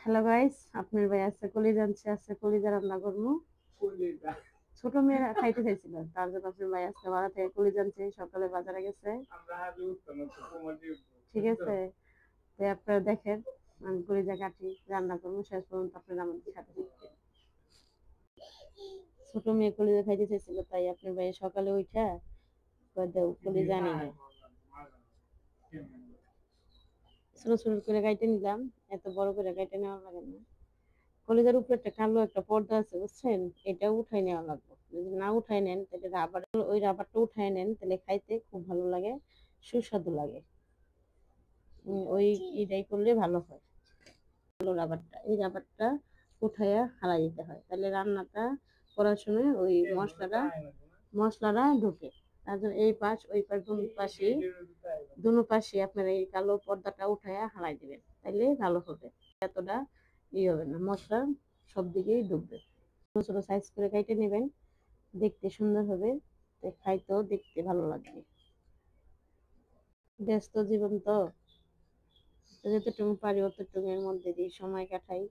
Hello guys, আপনার ভাই আছে কলিজা আনছে, আছে কলিজা রান্না করবো। ছোট মেয়েরা খাইতে চাইছিল, তার জন্য আপনার ভাই আজকে বাজার থেকে কলিজা আনছে, সকালে বাজারে গেছে। ঠিক আছে, তো আপনারা দেখেন আমি কলিজা কাটি রান্না করবো, শেষ পর্যন্ত আপনারা আমাদের সাথে থাকবেন। ছোট মেয়ে কলিজা খাইতে চাইছিল, তাই আপনার ভাই সকালে উঠা কলিজা আনি না, ছোট ছোট করে কাইটে নিলাম। এত বড় করে কাইটে নেওয়া লাগে না। কলিজার উপরে একটা কালো একটা পর্দা আছে বুঝছেন, এটা উঠাই নেওয়া লাগবে। যদি না উঠাই নেন তাহলে ওই রাবারটা উঠাই নেন, তাহলে খাইতে খুব ভালো লাগে, সুস্বাদু লাগে। ওই এটাই করলে ভালো হয়। ভালো রাবারটা, এই রাবারটা উঠাইয়া হারা দিতে হয়, তাহলে রান্নাটা করার সময় ওই মশলাটা ঢোকে। তার জন্য এই পাশ ওই পাশ দুনো পাশে আপনারা এই কালো পর্দাটা উঠাইয়া হারাই দিবেন, তাইলে ভালো হবে। এতটা হবে না, মশলা সব দিকেই ঢুকবে। ছোট ছোট সাইজ করে কেটে নেবেন, দেখতে সুন্দর হবে, খাইতেও দেখতে ভালো লাগবে। ব্যস্ত জীবন তো, যতটুকু পারি অতটুকু এর মধ্যে দিয়ে সময় কাটাই।